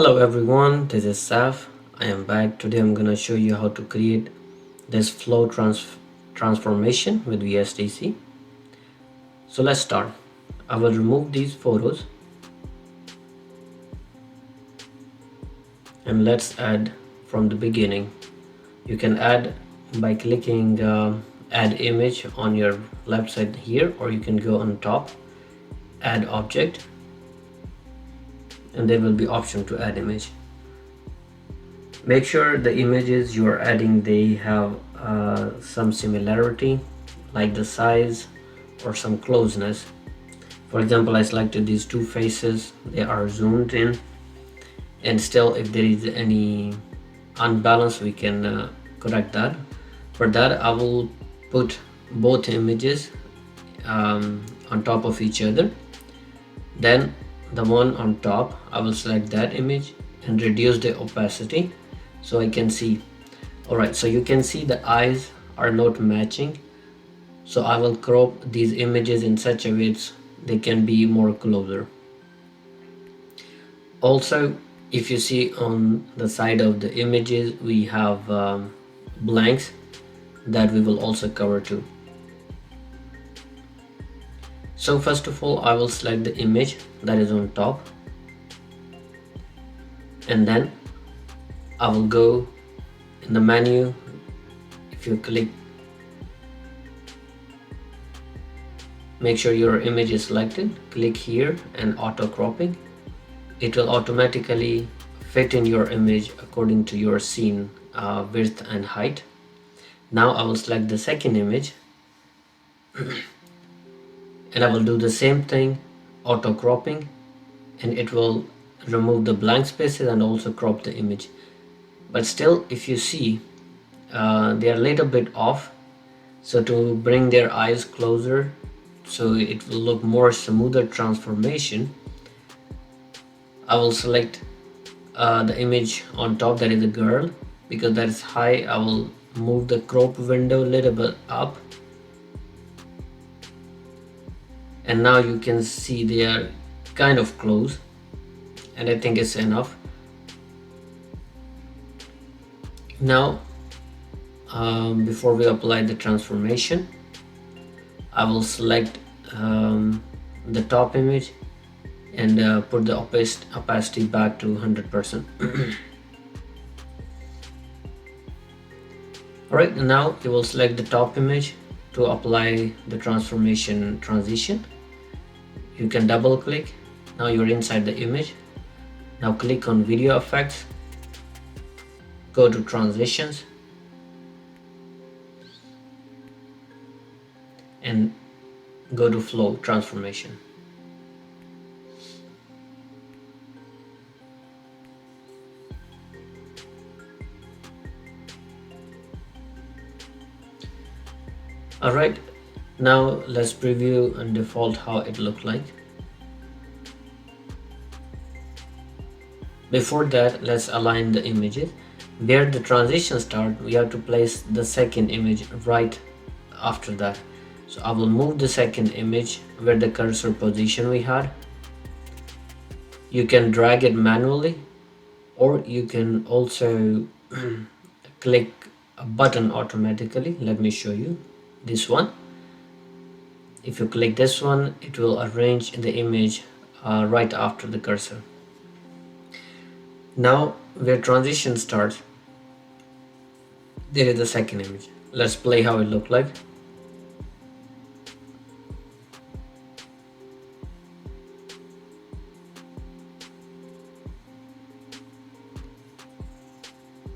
Hello everyone, this is Saif. I am back. Today I'm gonna show you how to create this flow transformation with VSDC. So let's start. I will remove these photos and let's add from the beginning. You can add by clicking add image on your left side here, or you can go on top, add object, and there will be option to add image. Make sure the images you are adding, they have some similarity, like the size or some closeness. For example, I selected these two faces, they are zoomed in, and still if there is any unbalance we can correct that. For that I will put both images on top of each other. Then the one on top, I will select that image and reduce the opacity so I can see. Alright, so you can see the eyes are not matching, so I will crop these images in such a way they can be more closer. Also, if you see on the side of the images we have blanks that we will also cover too. So first of all, I will select the image that is on top, and then I will go in the menu. If you click, make sure your image is selected, click here and auto cropping. It will automatically fit in your image according to your scene width and height. Now I will select the second image and I will do the same thing, auto cropping, and it will remove the blank spaces and also crop the image. But still, if you see, they are a little bit off, so to bring their eyes closer so it will look more smoother transformation, I will select the image on top, that is a girl, because that is high. I will move the crop window a little bit up, and now you can see they are kind of close, and I think it's enough. Now before we apply the transformation, I will select the top image and put the opacity back to 100%. Alright, now you will select the top image to apply the transformation transition. You can double click. Now you're inside the image. Now click on video effects, go to transitions, and go to flow transformation. Alright, now let's preview and default how it looked like. Before that, let's align the images. Where the transition starts, we have to place the second image right after that. So I will move the second image where the cursor position we had. You can drag it manually, or you can also click a button automatically. Let me show you this one. If you click this one, it will arrange the image right after the cursor. Now where transition starts, there is the second image. Let's play how it looked like.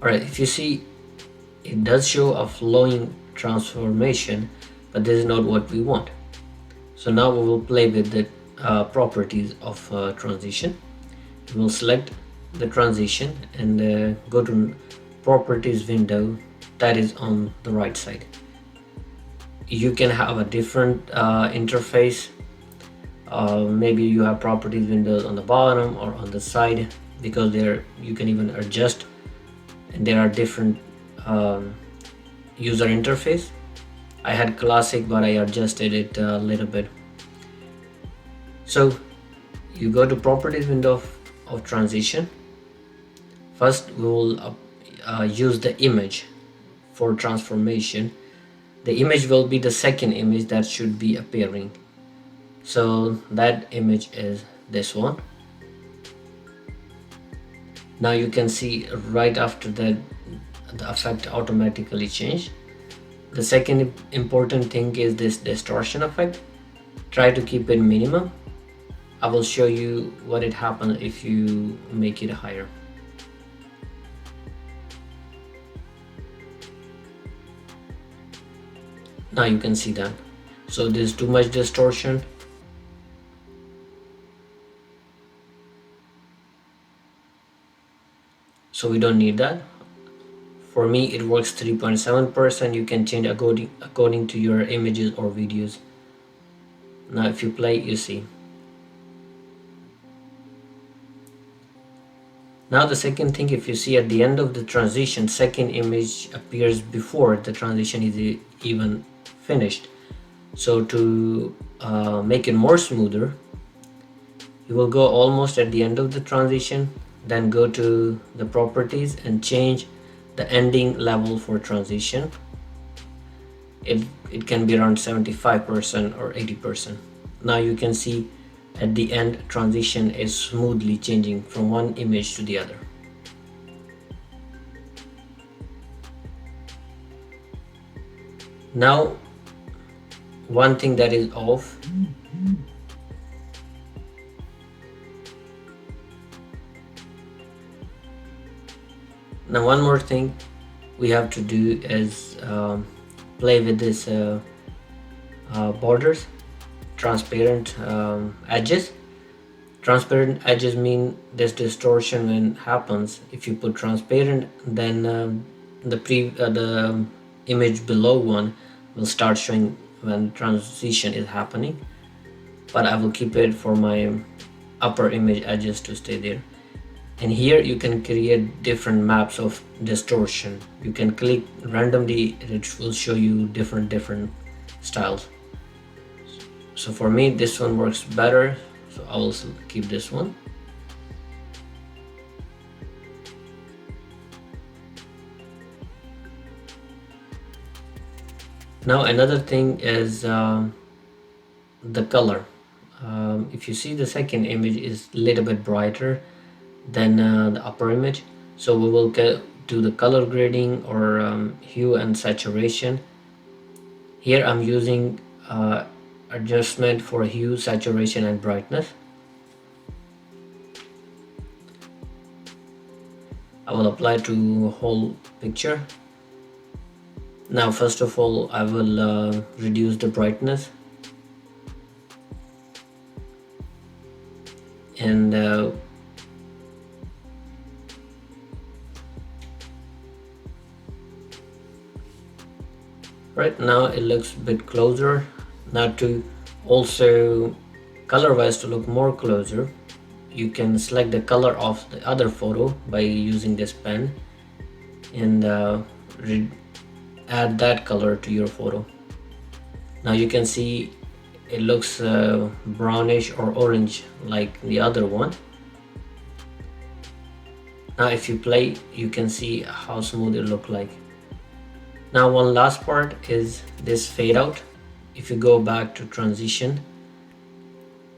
Alright, if you see, it does show a flowing transformation, but this is not what we want. So now we will play with the properties of transition. We will select the transition and go to properties window that is on the right side. You can have a different interface. Maybe you have properties windows on the bottom or on the side, because there you can even adjust, and there are different user interface. I had classic, but I adjusted it a little bit. So you go to properties window of transition, First we will use the image for transformation. The image will be the second image that should be appearing. So that image is this one. Now you can see right after that the effect automatically changed. The second important thing is this distortion effect. Try to keep it minimum. I will show you what it happens if you make it higher. Now you can see that. So there's too much distortion. So we don't need that. For me it works 3.7%. You can change according to your images or videos. Now if you play, you see. Now the second thing, if you see at the end of the transition, second image appears before the transition is even finished. So to make it more smoother, you will go almost at the end of the transition, then go to the properties and change the ending level for transition. It can be around 75% or 80%. Now you can see at the end transition is smoothly changing from one image to the other. Now one thing that is off, now one more thing we have to do is play with this borders, transparent edges. Transparent edges mean this distortion when happens. If you put transparent, then the image below one will start showing when transition is happening, but I will keep it for my upper image edges to stay there. And here you can create different maps of distortion. You can click randomly, it will show you different styles. So for me this one works better, so I will keep this one. Now another thing is the color. If you see, the second image is a little bit brighter than the upper image, so we will do the color grading or hue and saturation. Here I'm using adjustment for hue, saturation and brightness. I will apply to whole picture. Now first of all I will reduce the brightness, and right now it looks a bit closer. Now to also color wise to look more closer, you can select the color of the other photo by using this pen and add that color to your photo. Now you can see it looks brownish or orange like the other one. Now if you play, you can see how smooth it look like. Now one last part is this fade out. If you go back to transition,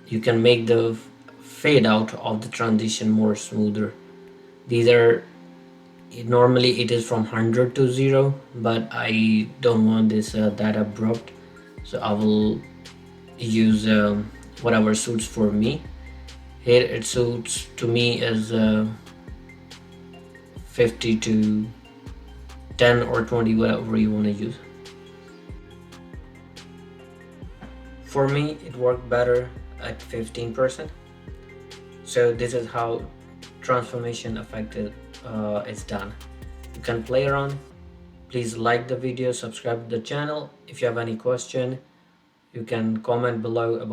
you can make the fade out of the transition more smoother. These are normally it is from 100 to 0, but I don't want this that abrupt, so I will use whatever suits for me. Here it suits to me as 50 to 10 or 20, whatever you want to use. For me it worked better at 15%. So this is how transformation effect is done. You can play around. Please like the video, subscribe to the channel. If you have any question, you can comment below about